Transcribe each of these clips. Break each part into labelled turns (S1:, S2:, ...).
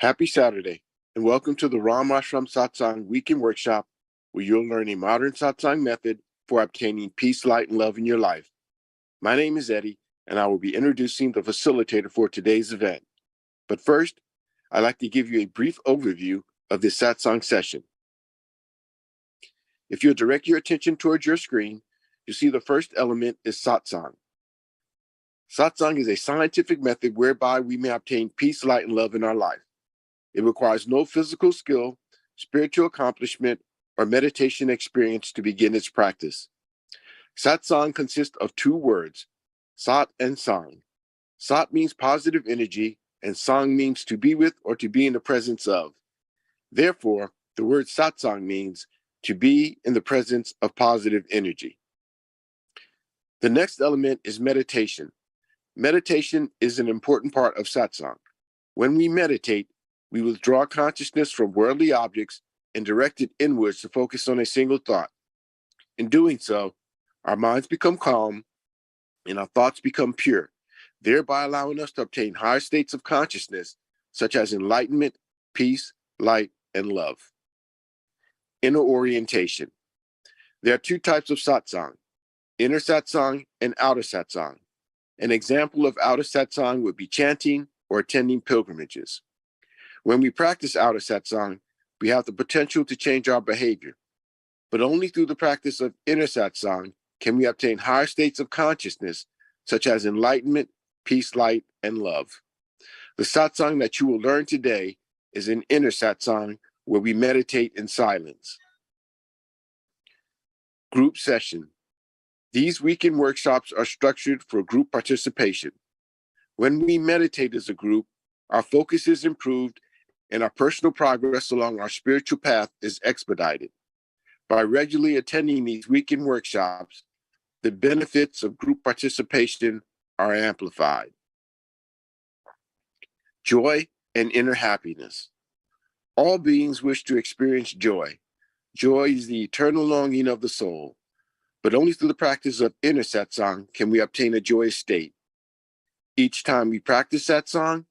S1: Happy Saturday, and welcome to the Ram Ashram Satsang Weekend Workshop, where you'll learn a modern Satsang method for obtaining peace, light, and love in your life. My name is Eddie, and I will be introducing the facilitator for today's event. But first, I'd like to give you a brief overview of this Satsang session. If you'll direct your attention towards your screen, you'll see the first element is Satsang. Satsang is a scientific method whereby we may obtain peace, light, and love in our life. It requires no physical skill, spiritual accomplishment, or meditation experience to begin its practice. Satsang consists of two words, Sat and Sang. Sat means positive energy, and Sang means to be with or to be in the presence of. Therefore, the word Satsang means to be in the presence of positive energy. The next element is meditation. Meditation is an important part of Satsang. When we meditate, we withdraw consciousness from worldly objects and direct it inwards to focus on a single thought. In doing so, our minds become calm and our thoughts become pure, thereby allowing us to obtain higher states of consciousness, such as enlightenment, peace, light, and love. Inner orientation. There are two types of satsang, inner satsang and outer satsang. An example of outer satsang would be chanting or attending pilgrimages. When we practice outer satsang, we have the potential to change our behavior, but only through the practice of inner satsang can we obtain higher states of consciousness, such as enlightenment, peace, light, and love. The satsang that you will learn today is an inner satsang where we meditate in silence. Group session. These weekend workshops are structured for group participation. When we meditate as a group, our focus is improved and our personal progress along our spiritual path is expedited. By regularly attending these weekend workshops, the benefits of group participation are amplified. Joy and inner happiness. All beings wish to experience joy. Joy is the eternal longing of the soul, but only through the practice of inner satsang can we obtain a joyous state. Each time we practice satsang,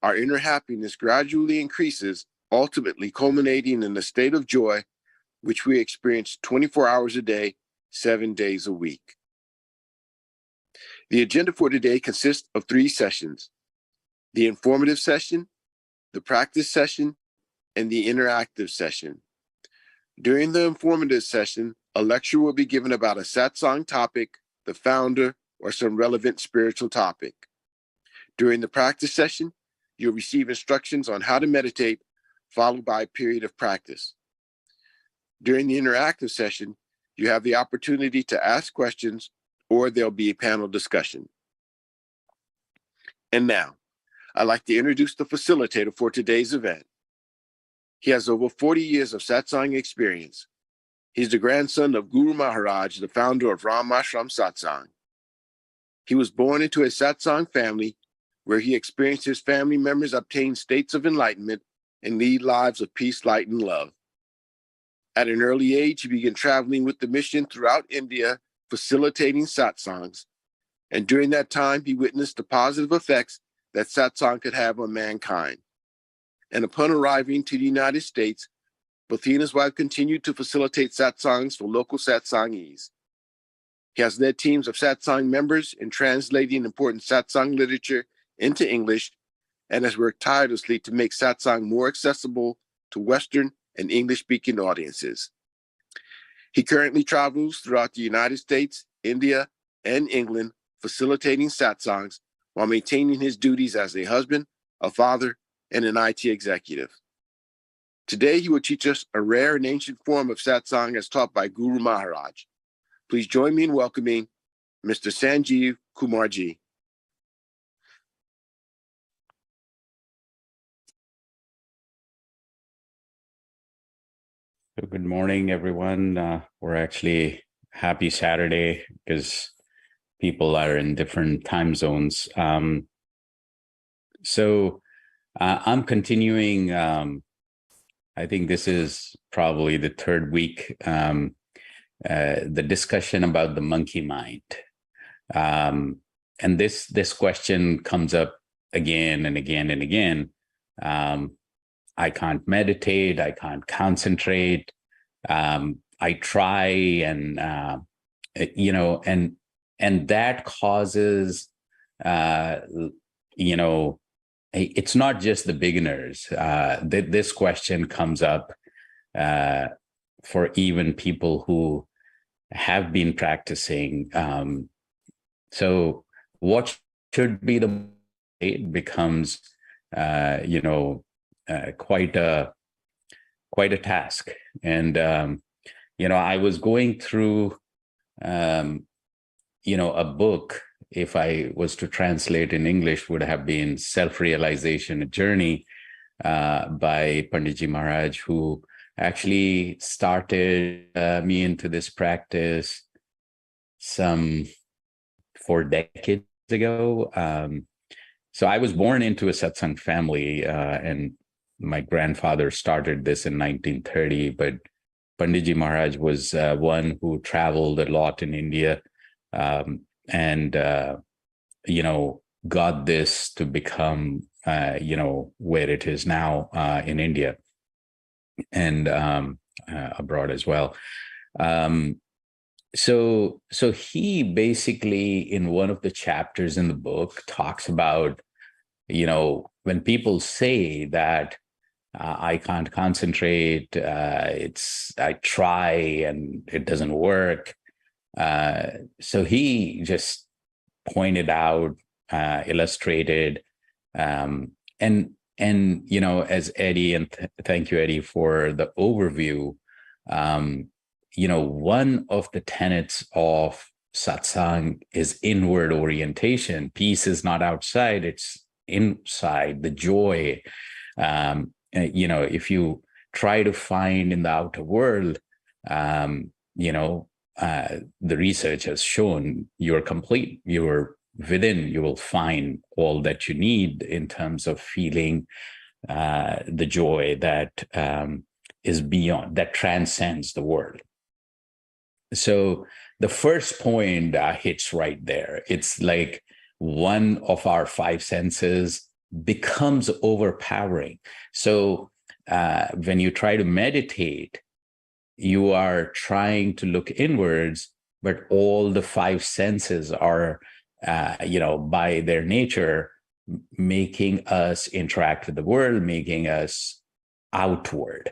S1: our inner happiness gradually increases, ultimately culminating in a state of joy, which we experience 24 hours a day, 7 days a week. The agenda for today consists of 3 sessions: the informative session, the practice session, and the interactive session. During the informative session, a lecture will be given about a satsang topic, the founder, or some relevant spiritual topic. During the practice session, you'll receive instructions on how to meditate, followed by a period of practice. During the interactive session, you have the opportunity to ask questions, or there'll be a panel discussion. And now, I'd like to introduce the facilitator for today's event. He has over 40 years of satsang experience. He's the grandson of Guru Maharaj, the founder of Ram Ashram Satsang. He was born into a satsang family where he experienced his family members obtain states of enlightenment and lead lives of peace, light, and love. At an early age, he began traveling with the mission throughout India, facilitating satsangs. And during that time, he witnessed the positive effects that satsang could have on mankind. And upon arriving to the United States, both he and his wife continued to facilitate satsangs for local satsangees. He has led teams of satsang members in translating important satsang literature into English, and has worked tirelessly to make satsang more accessible to Western and English-speaking audiences. He currently travels throughout the United States, India, and England, facilitating satsangs while maintaining his duties as a husband, a father, and an IT executive. Today, he will teach us a rare and ancient form of satsang as taught by Guru Maharaj. Please join me in welcoming Mr. Sanjeev Kumarji.
S2: So good morning, everyone. We're actually happy Saturday because people are in different time zones. So I'm continuing. I think this is probably the third week, the discussion about the monkey mind. And this question comes up again and again and again. I can't meditate, I can't concentrate. I try and and that causes it's not just the beginners. This question comes up for even people who have been practicing. So what should be the, it becomes quite a task. And I was going through a book, if I was to translate in English, would have been Self-Realization: A Journey by Panditji Maharaj, who actually started me into this practice some 4 decades ago. So I was born into a Satsang family, and my grandfather started this in 1930, but Panditji Maharaj was one who traveled a lot in India, and got this to become where it is now in India and abroad as well. So he basically, in one of the chapters in the book, talks about, when people say that I can't concentrate, I try and it doesn't work. So he just pointed out, illustrated, and as Eddie, and thank you, Eddie, for the overview. One of the tenets of satsang is inward orientation. Peace is not outside, it's inside, the joy. If you try to find in the outer world, the research has shown you're complete, you're within, you will find all that you need in terms of feeling the joy that is beyond, that transcends the world. So the first point hits right there. It's like one of our 5 senses becomes overpowering. So when you try to meditate, you are trying to look inwards, but all the 5 senses are, by their nature, making us interact with the world, making us outward.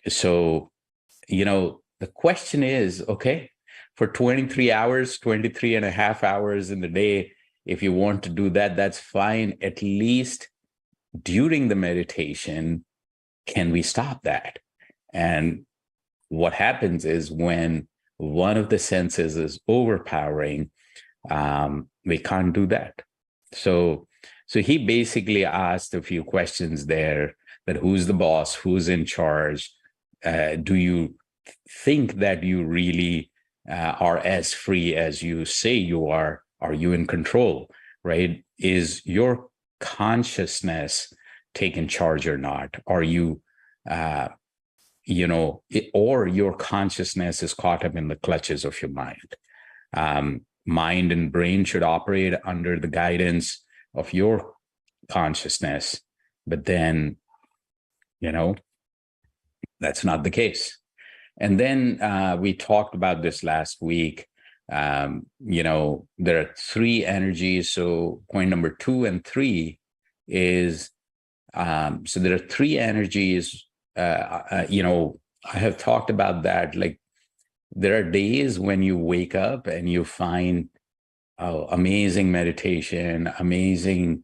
S2: So the question is, okay, for 23 hours, 23 and a half hours in the day, if you want to do that, that's fine. At least during the meditation, can we stop that? And what happens is, when one of the senses is overpowering, we can't do that. So he basically asked a few questions there, that who's the boss, who's in charge? Do you think that you really are as free as you say you are? Are you in control, right? Is your consciousness taking charge or not? Are you, or your consciousness is caught up in the clutches of your mind? Mind and brain should operate under the guidance of your consciousness, but then, that's not the case. And then we talked about this last week. There are 3 energies. So point number 2 and 3 is, so there are 3 energies. I have talked about that. Like, there are days when you wake up and you find amazing meditation, amazing,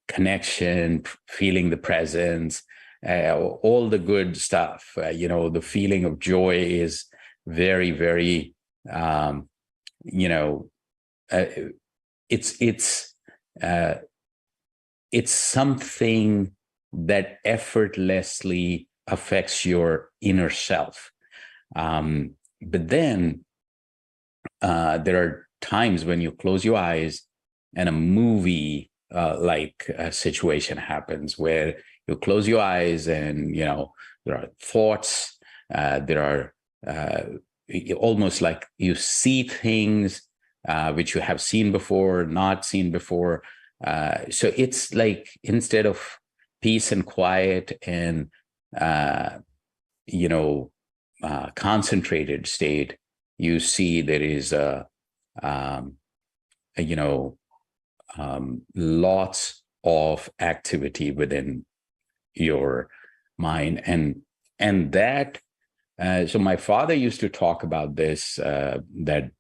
S2: connection, feeling the presence, all the good stuff. The feeling of joy is very, very, it's something that effortlessly affects your inner self. But then there are times when you close your eyes and a movie like situation happens, where you close your eyes and, there are thoughts, there are almost like you see things which you have seen before, not seen before. So it's like instead of peace and quiet and concentrated state, you see there is um, lots of activity within your mind, and that. So my father used to talk about this, that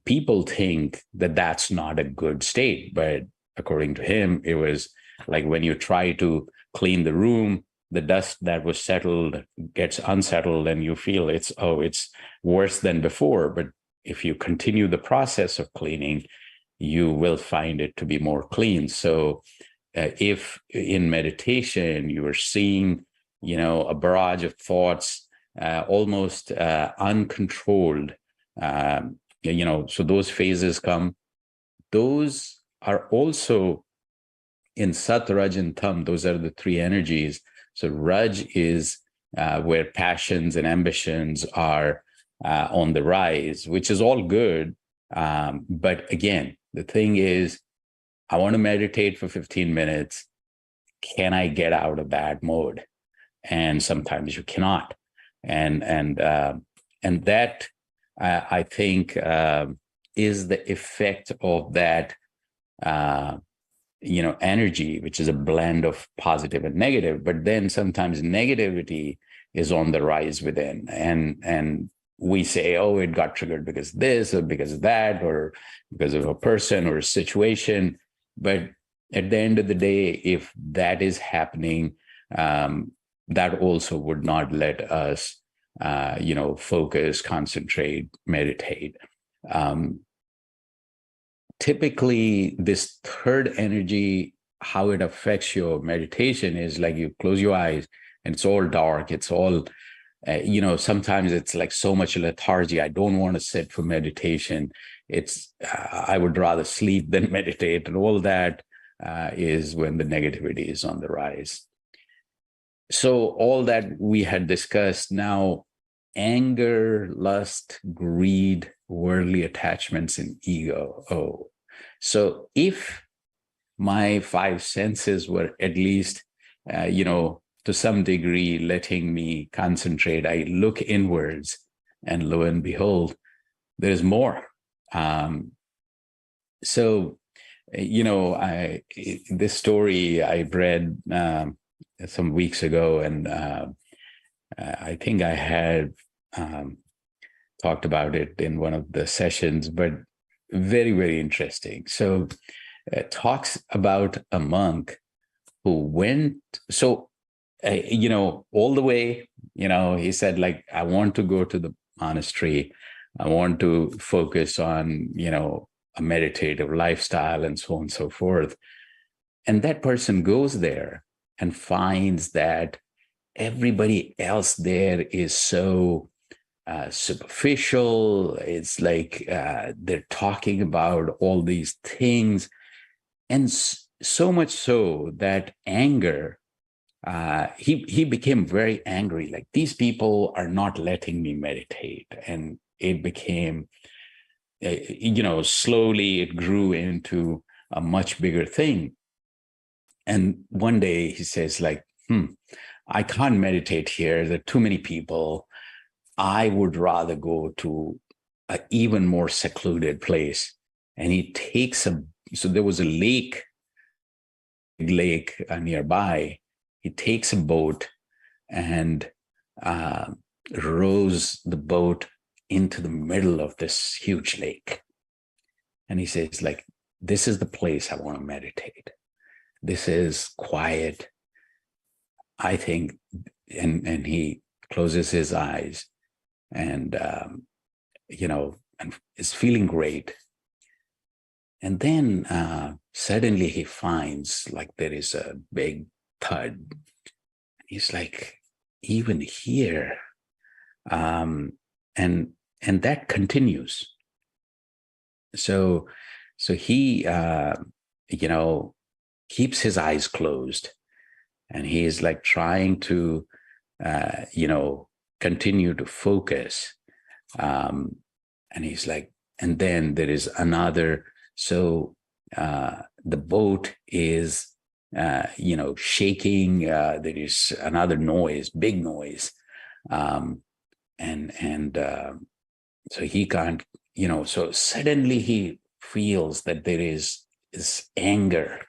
S2: people think that that's not a good state, but according to him, it was like when you try to clean the room, the dust that was settled gets unsettled, and you feel it's worse than before. But if you continue the process of cleaning, you will find it to be more clean. So if in meditation you are seeing, a barrage of thoughts, almost uncontrolled, so those phases come. Those are also in Sat, Raj, and Tam. Those are the three energies. So Raj is where passions and ambitions are on the rise, which is all good. But again, the thing is, I want to meditate for 15 minutes. Can I get out of that mode? And sometimes you cannot. And that, I think, is the effect of that, energy, which is a blend of positive and negative. But then sometimes negativity is on the rise within, and we say, oh, it got triggered because this or because of that or because of a person or a situation. But at the end of the day, if that is happening, that also would not let us, focus, concentrate, meditate. Typically, this third energy, how it affects your meditation is like you close your eyes and it's all dark. It's all, sometimes it's like so much lethargy. I don't want to sit for meditation. I would rather sleep than meditate. And all that is when the negativity is on the rise. So all that we had discussed now, anger, lust, greed, worldly attachments, and ego. Oh, so if my five senses were at least, to some degree letting me concentrate, I look inwards, and lo and behold, there's more. This story I read some weeks ago, and I think I had talked about it in one of the sessions, but very, very interesting. So it talks about a monk who went, all the way, he said, like, I want to go to the monastery. I want to focus on, a meditative lifestyle and so on and so forth. And that person goes there and finds that everybody else there is so superficial. It's like they're talking about all these things. And so much so that anger, he became very angry. Like, these people are not letting me meditate. And it became, slowly it grew into a much bigger thing. And one day he says, like, I can't meditate here. There are too many people. I would rather go to an even more secluded place. And he takes so there was a lake nearby. He takes a boat and rows the boat into the middle of this huge lake. And he says, like, this is the place I want to meditate. This is quiet. I think, and he closes his eyes and, and is feeling great. And then suddenly he finds like there is a big thud. He's like, even here. And that continues. So he, keeps his eyes closed, and he is like trying to, continue to focus. And he's like, and then there is another. So the boat is, shaking. There is another noise, big noise. So he can't, so suddenly he feels that there is this anger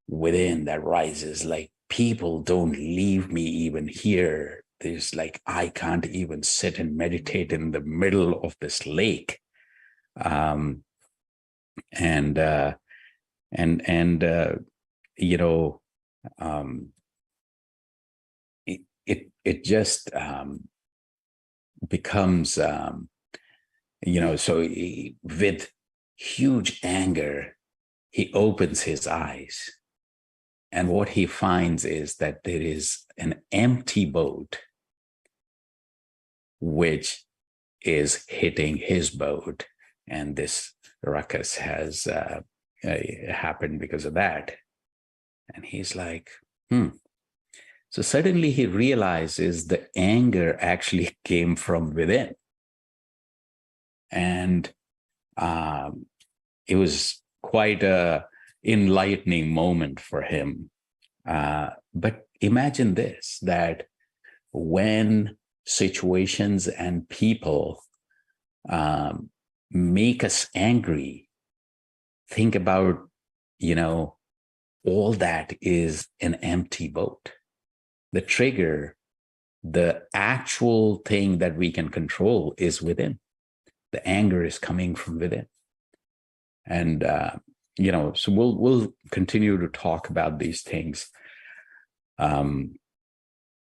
S2: within that rises, like, people don't leave me even here. There's like, I can't even sit and meditate in the middle of this lake. Um, and, uh, and, it just becomes, so with huge anger, he opens his eyes. And what he finds is that there is an empty boat which is hitting his boat. And this ruckus has happened because of that. And he's like, So suddenly he realizes the anger actually came from within. And it was quite a enlightening moment for him. But imagine this, that when situations and people make us angry, think about, all that is an empty boat. The trigger, the actual thing that we can control is within. The anger is coming from within. And, so we'll continue to talk about these things.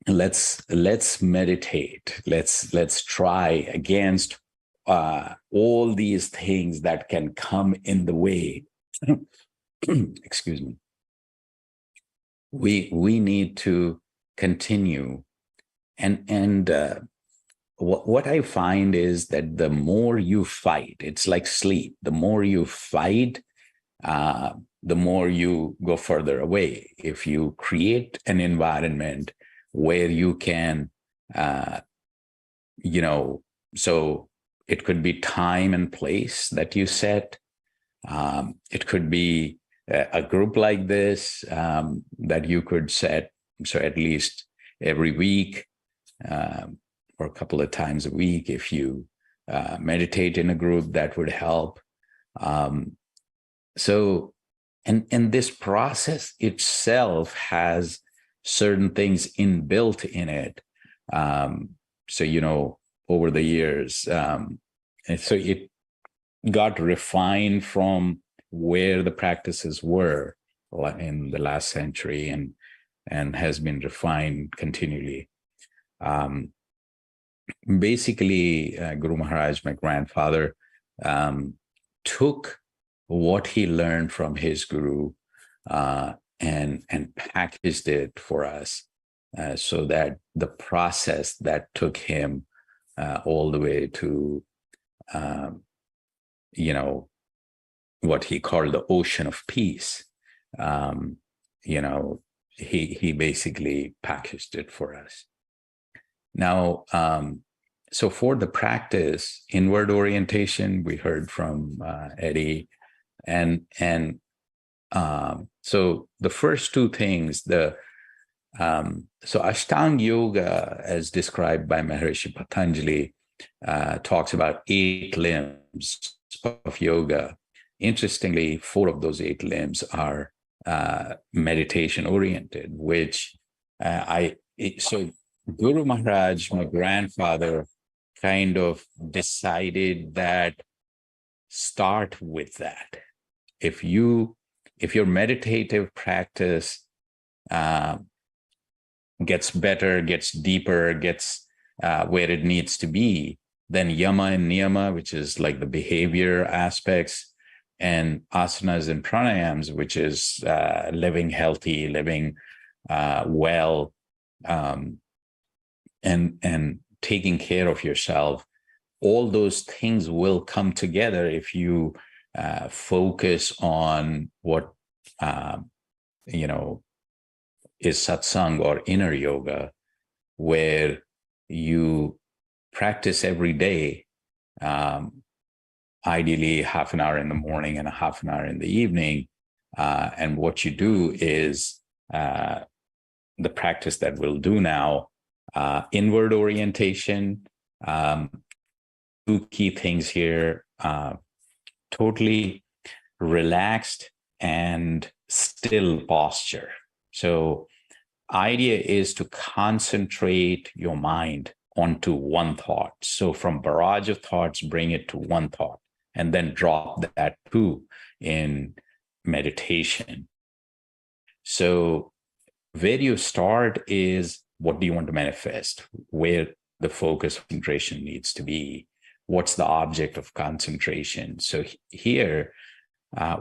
S2: Let's meditate. Let's try against all these things that can come in the way. Excuse me. We need to continue, and what I find is that the more you fight, it's like sleep. The more you fight, the more you go further away. If you create an environment where you can, so it could be time and place that you set. It could be a group like this that you could set. So at least every week or a couple of times a week, if you meditate in a group, that would help. So, and this process itself has certain things inbuilt in it. So, over the years, and so it got refined from where the practices were in the last century, and has been refined continually. Basically, Guru Maharaj, my grandfather, took what he learned from his guru and packaged it for us, so that the process that took him all the way to, what he called the ocean of peace, he basically packaged it for us. Now, so for the practice, inward orientation, we heard from Eddie, and so the first two things, so Ashtanga Yoga, as described by Maharishi Patanjali, talks about 8 limbs of yoga. Interestingly, 4 of those 8 limbs are meditation oriented, which so Guru Maharaj, my grandfather, kind of decided that start with that. If your meditative practice gets better, gets deeper, gets where it needs to be, then yama and niyama, which is like the behavior aspects, and asanas and pranayams, which is living healthy, living well, and taking care of yourself. All those things will come together if you focus on what is satsang or inner yoga, where you practice every day, ideally half an hour in the morning and a half an hour in the evening, And what you do is the practice that we'll do now, inward orientation, two key things here, totally relaxed and still posture. So idea is to concentrate your mind onto one thought. So from barrage of thoughts, bring it to one thought and then drop that too in meditation. So where you start is, what do you want to manifest? Where the focus concentration needs to be? What's the object of concentration? So here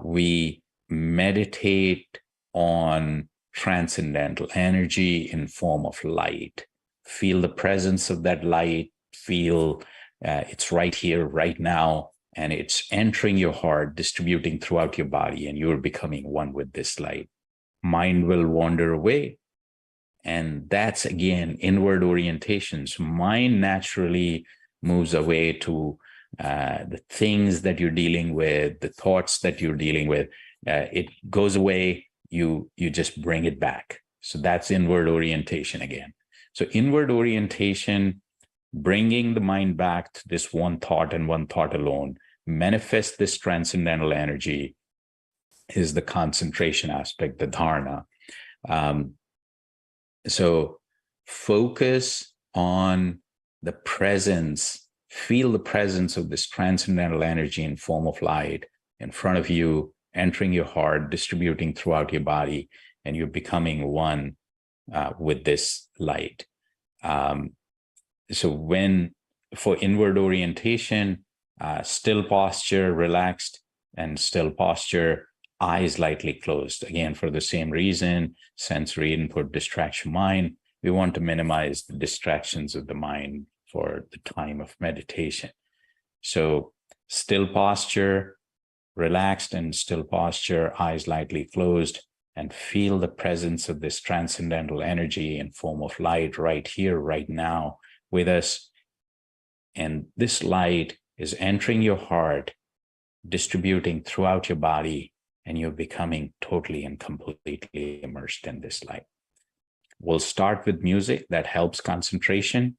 S2: we meditate on transcendental energy in form of light. Feel the presence of that light. Feel it's right here, right now, and it's entering your heart, distributing throughout your body, and you're becoming one with this light. Mind will wander away. And that's, again, inward orientation. So mind naturally moves away to the things that you're dealing with, the thoughts that you're dealing with. It goes away, you just bring it back. So that's inward orientation again. So inward orientation, bringing the mind back to this one thought and one thought alone, manifest this transcendental energy, is the concentration aspect, the dharana. So focus on the presence, feel the presence of this transcendental energy in form of light in front of you, entering your heart, distributing throughout your body, and you're becoming one with this light. So for inward orientation, still posture, relaxed and still posture, eyes lightly closed. Again, for the same reason, sensory input, distraction, mind. We want to minimize the distractions of the mind for the time of meditation. So still posture, relaxed and still posture, eyes lightly closed, and feel the presence of this transcendental energy in form of light right here, right now with us. And this light is entering your heart, distributing throughout your body, and you're becoming totally and completely immersed in this light. We'll start with music that helps concentration,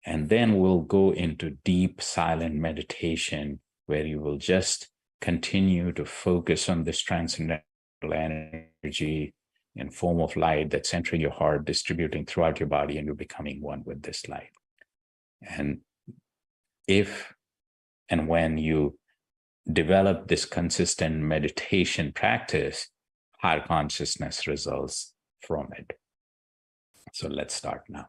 S2: and then we'll go into deep silent meditation where you will just continue to focus on this transcendental energy in form of light that's entering your heart, distributing throughout your body, and you're becoming one with this light. And if and when you develop this consistent meditation practice, higher consciousness results from it. So let's start now.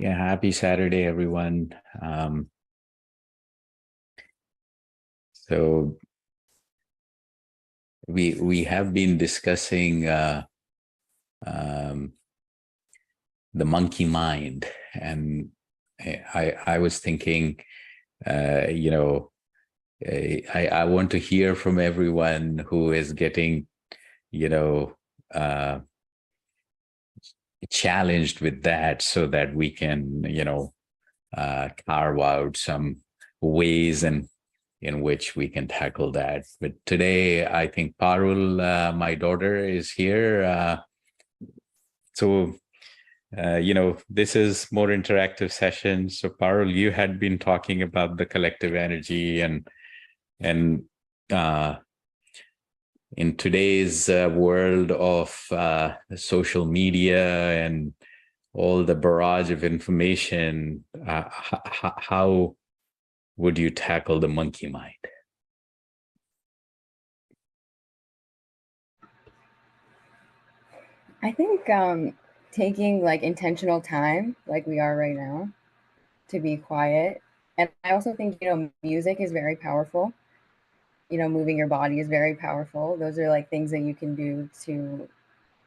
S2: Yeah, happy Saturday, everyone. So we have been discussing um, the monkey mind, and I was thinking, you know, I want to hear from everyone who is getting, you know, uh, challenged with that, so that we can, you know, carve out some ways and in which we can tackle that. But today, I think Parul, my daughter, is here. So, you know, this is more interactive session. So, Parul, you had been talking about the collective energy, and uh, in today's world of social media and all the barrage of information, how would you tackle the monkey mind?
S3: I think taking like intentional time, like we are right now, to be quiet. And I also think, music is very powerful. Moving your body is very powerful. Those are like things that you can do to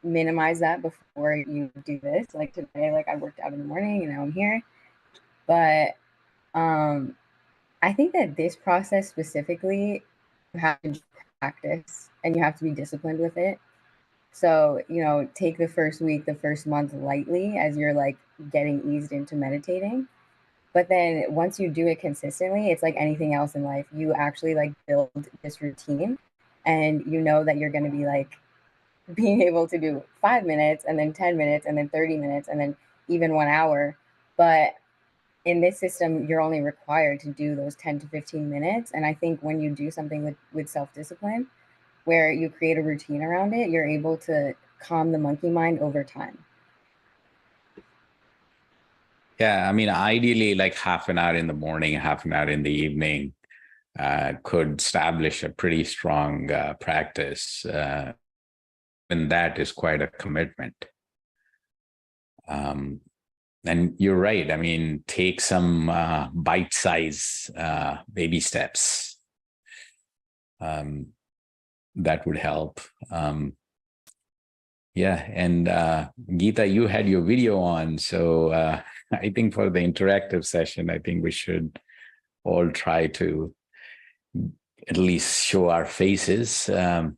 S3: minimize that before you do this. Like today, like I worked out in the morning and now I'm here. But I think that this process specifically, you have to practice and you have to be disciplined with it. So, take the first week, the first month lightly as you're like getting eased into meditating. But then once you do it consistently, it's like anything else in life. You actually like build this routine and you know that you're going to be like being able to do 5 minutes and then 10 minutes and then 30 minutes and then even 1 hour. But in this system, you're only required to do those 10 to 15 minutes. And I think when you do something with self discipline, where you create a routine around it, you're able to calm the monkey mind over time.
S2: Yeah, I mean, ideally, like half an hour in the morning, half an hour in the evening could establish a pretty strong practice. And that is quite a commitment. And you're right. I mean, take some bite-size baby steps. That would help. Yeah, and Geeta, you had your video on, so I think for the interactive session, I think we should all try to at least show our faces. So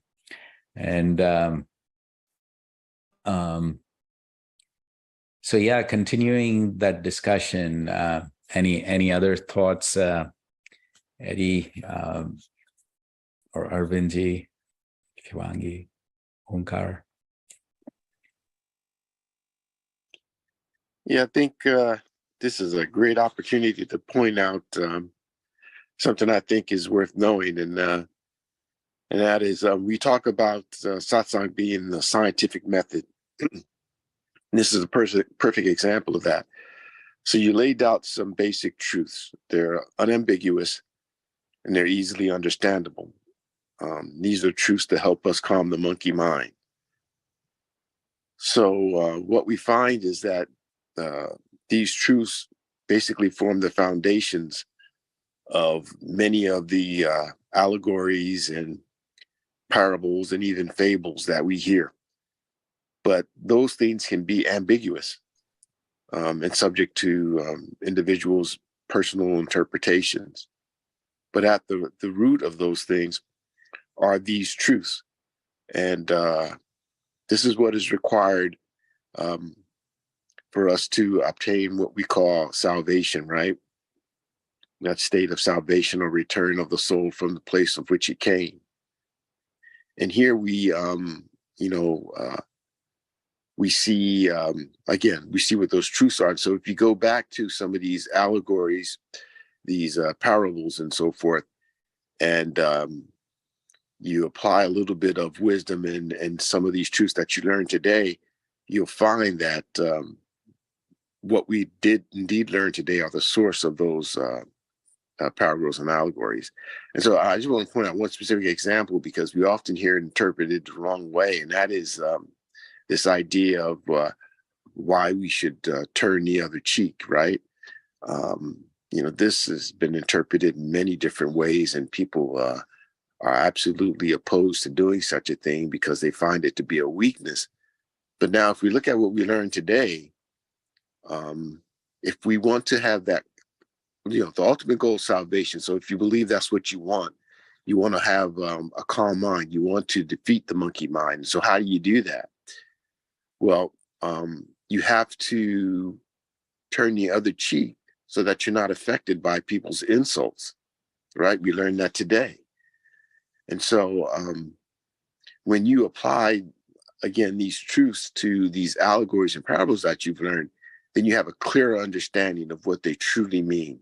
S2: yeah, continuing that discussion. Any other thoughts, Eddie, or Arvindji, Shivangi, Onkar?
S1: Yeah, I think this is a great opportunity to point out something I think is worth knowing, and that is we talk about satsang being the scientific method. This is a perfect example of that. So you laid out some basic truths. They're unambiguous and they're easily understandable. These are truths to help us calm the monkey mind. So what we find is that these truths basically form the foundations of many of the allegories and parables and even fables that we hear. But those things can be ambiguous and subject to individuals' personal interpretations. But at the root of those things are these truths. And this is what is required for us to obtain what we call salvation, right? That state of salvation or return of the soul from the place of which it came. And here we, we see, again, we see what those truths are. So if you go back to some of these allegories, these parables and so forth, and you apply a little bit of wisdom and some of these truths that you learned today, you'll find that what we did indeed learn today are the source of those parables and allegories. And so I just want to point out one specific example because we often hear it interpreted the wrong way, and that is this idea of why we should turn the other cheek, right? This has been interpreted in many different ways, and people are absolutely opposed to doing such a thing because they find it to be a weakness. But now, if we look at what we learned today, if we want to have that, the ultimate goal is salvation. So if you believe that's what you want to have a calm mind. You want to defeat the monkey mind. So how do you do that? Well, you have to turn the other cheek so that you're not affected by people's insults, right? We learned that today. And so when you apply, again, these truths to these allegories and parables that you've learned, then you have a clearer understanding of what they truly mean.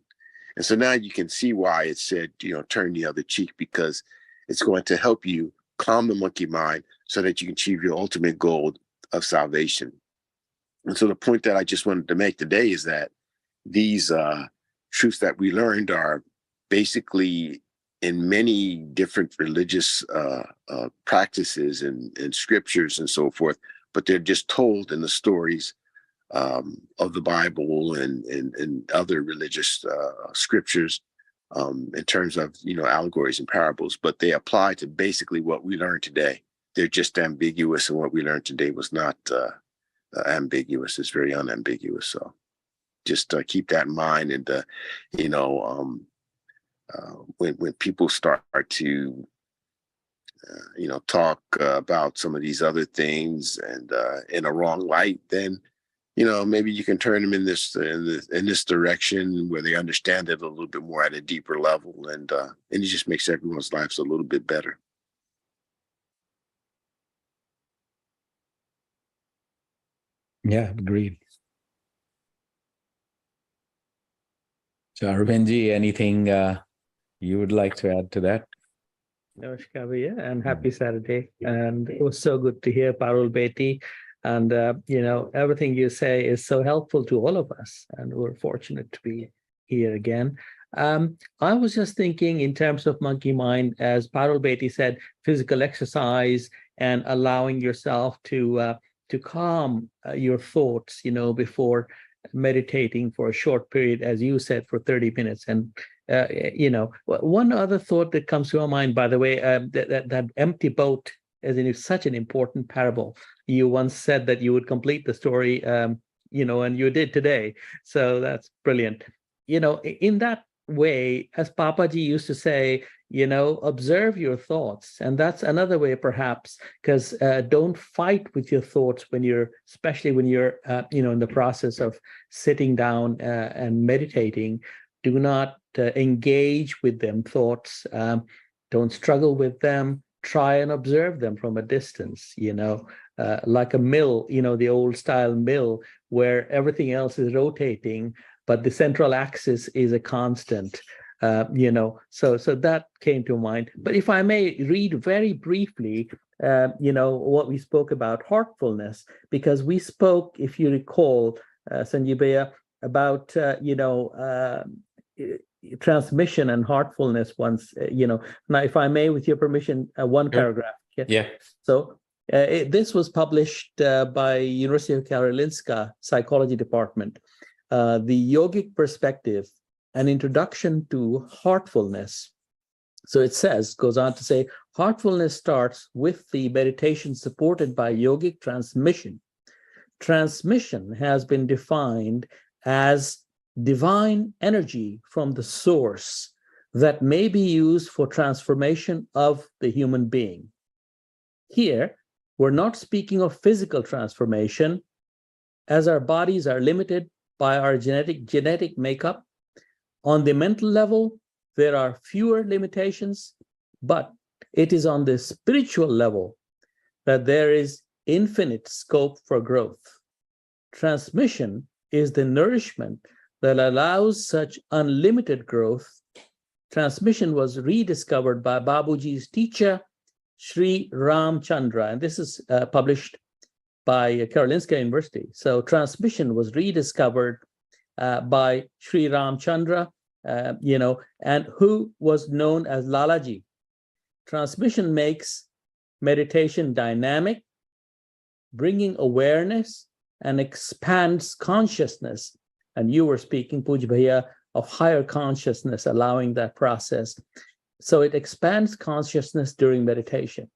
S1: And so now you can see why it said, turn the other cheek, because it's going to help you calm the monkey mind so that you can achieve your ultimate goal of salvation. And so the point that I just wanted to make today is that these truths that we learned are basically in many different religious practices and scriptures and so forth, but they're just told in the stories of the Bible and other religious scriptures in terms of, allegories and parables, but they apply to basically what we learned today. They're just ambiguous, and what we learned today was not ambiguous. It's very unambiguous. So just keep that in mind. And, when people start to, talk about some of these other things and in a wrong light, then maybe you can turn them in this direction where they understand it a little bit more at a deeper level, and it just makes everyone's lives a little bit better.
S2: Yeah, agreed. So, Arvindji, anything you would like to add to that?
S4: Namaskar, Bhaiya, and happy Saturday. And it was so good to hear Parul Beti. And, everything you say is so helpful to all of us. And we're fortunate to be here again. I was just thinking in terms of monkey mind, as Parul Beti said, physical exercise and allowing yourself to calm your thoughts, before meditating for a short period, as you said, for 30 minutes. And one other thought that comes to my mind, by the way, that empty boat, as in, it's such an important parable. You once said that you would complete the story, and you did today. So that's brilliant. In that way, as Papaji used to say, observe your thoughts. And that's another way, perhaps, because don't fight with your thoughts especially when you're, in the process of sitting down and meditating. Do not engage with them thoughts. Don't struggle with them. Try and observe them from a distance, like a mill, the old style mill where everything else is rotating, but the central axis is a constant, so that came to mind. But if I may read very briefly, what we spoke about heartfulness, because we spoke, if you recall, Sanjeev Bhaiya, about, transmission and heartfulness once, now, if I may, with your permission, one paragraph.
S2: Yeah.
S4: So this was published by University of Karolinska Psychology Department, the Yogic Perspective, an introduction to heartfulness. So it goes on to say, heartfulness starts with the meditation supported by yogic transmission. Transmission has been defined as divine energy from the source that may be used for transformation of the human being. Here, we're not speaking of physical transformation, as our bodies are limited by our genetic makeup. On the mental level, there are fewer limitations, but it is on the spiritual level that there is infinite scope for growth. Transmission is the nourishment that allows such unlimited growth. Transmission was rediscovered by Babuji's teacher, Sri Ram Chandra, and this is published by Karolinska University. So transmission was rediscovered by Sri Ram Chandra, and who was known as Lalaji. Transmission makes meditation dynamic, bringing awareness and expands consciousness. And you were speaking, Puj Bhaiya, of higher consciousness, allowing that process. So it expands consciousness during meditation.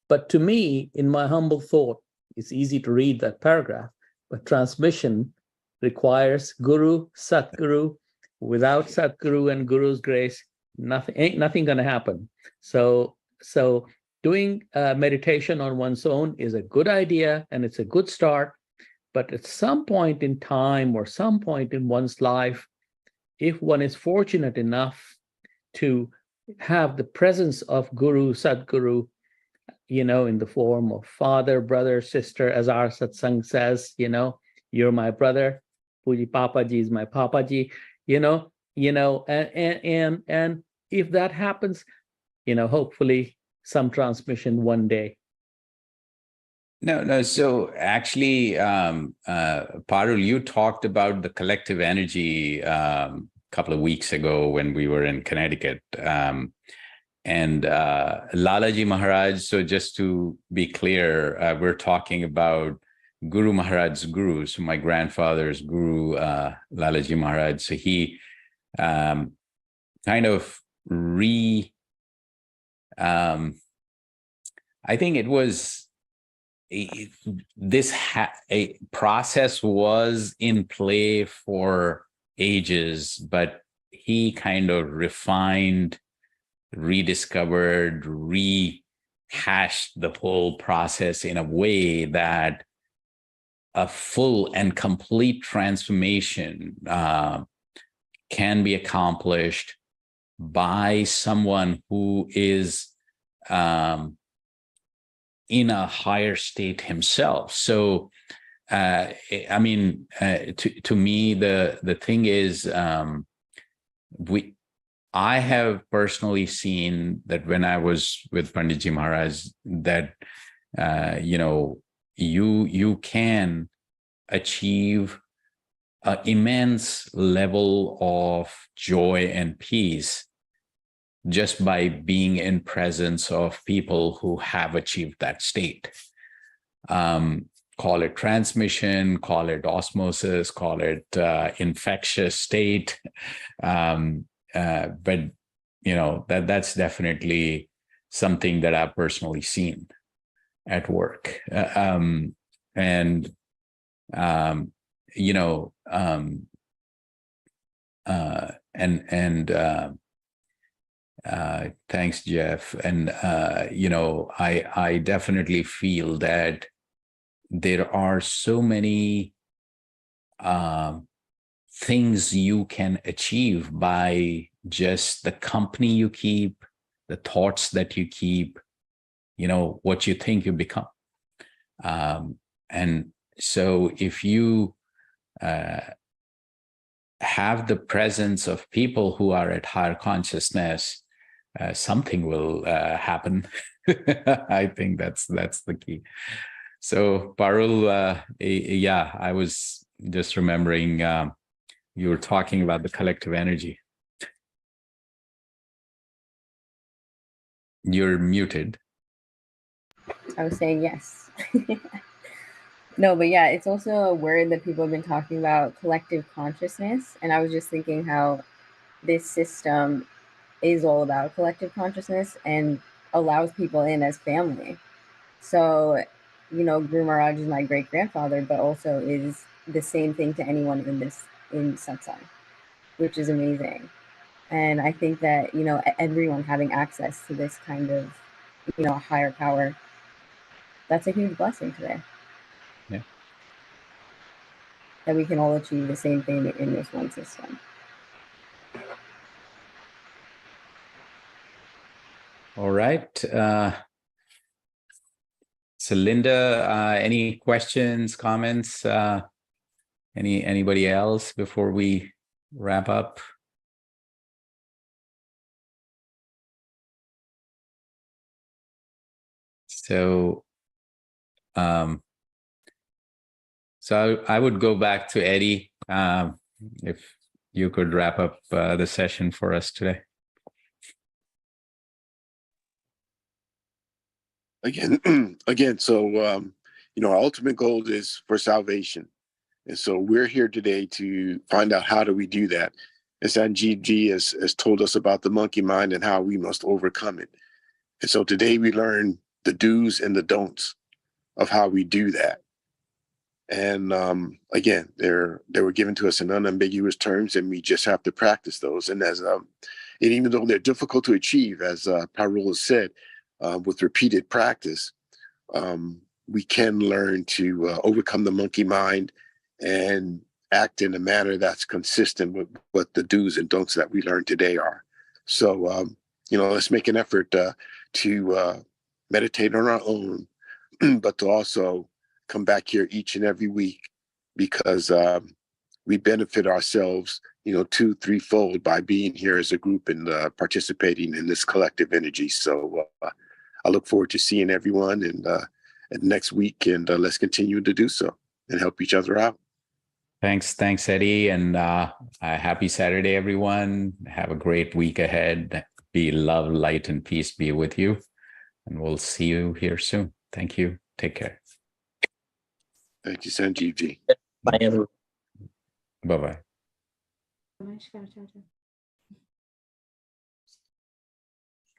S4: But to me, in my humble thought, it's easy to read that paragraph, but transmission requires Guru, Satguru. Without Satguru and Guru's grace, ain't nothing gonna happen. So doing meditation on one's own is a good idea and it's a good start. But at some point in time or some point in one's life, if one is fortunate enough to have the presence of Guru, Sadguru, in the form of father, brother, sister, as our satsang says, you're my brother, Puji Papaji is my Papaji, and if that happens, hopefully some transmission one day.
S2: No. So actually, Parul, you talked about the collective energy a couple of weeks ago when we were in Connecticut. And Lalaji Maharaj, so just to be clear, we're talking about Guru Maharaj's guru, so my grandfather's guru, Lalaji Maharaj. So he kind of I think it was a process was in play for ages, but he kind of refined, rediscovered, rehashed the whole process in a way that a full and complete transformation can be accomplished by someone who is in a higher state himself. So, to me, the thing is, I have personally seen that when I was with Panditji Maharaj, that you can achieve an immense level of joy and peace just by being in presence of people who have achieved that state. Call it transmission, call it osmosis, call it infectious state. But that's definitely something that I've personally seen at work. Thanks, Jeff. And I definitely feel that there are so many things you can achieve by just the company you keep, the thoughts that you keep, what you think you become. And so if you have the presence of people who are at higher consciousness, something will happen. I think that's the key. So Parul, I was just remembering you were talking about the collective energy. You're muted.
S3: I was saying yes. No, but yeah, it's also a word that people have been talking about, collective consciousness. And I was just thinking how this system is all about collective consciousness and allows people in as family. So, Guru Maharaj is my great grandfather, but also is the same thing to anyone in Satsang, which is amazing. And I think that, everyone having access to this kind of, higher power, that's a huge blessing today.
S2: Yeah.
S3: That we can all achieve the same thing in this one system.
S2: All right. So Linda, any questions, comments, anybody else before we wrap up? So, so I would go back to Eddie, if you could wrap up the session for us today.
S1: Again, so our ultimate goal is for salvation. And so we're here today to find out how do we do that. And Sanjeev Ji has told us about the monkey mind and how we must overcome it. And so today we learn the do's and the don'ts of how we do that. And again, they were given to us in unambiguous terms, and we just have to practice those. And and even though they're difficult to achieve, as Parul has said, with repeated practice, we can learn to overcome the monkey mind and act in a manner that's consistent with what the do's and don'ts that we learned today are. So, let's make an effort to meditate on our own, but to also come back here each and every week, because we benefit ourselves, 2-3-fold by being here as a group and participating in this collective energy. So I look forward to seeing everyone and next week, and let's continue to do so and help each other out.
S2: Thanks, Eddie, and happy Saturday, everyone. Have a great week ahead. Be love, light, and peace be with you, and we'll see you here soon. Thank you. Take care.
S1: Thank you, Sanjeev Ji.
S5: Bye, everyone.
S2: Bye-bye.
S3: Namaskar, Chacha.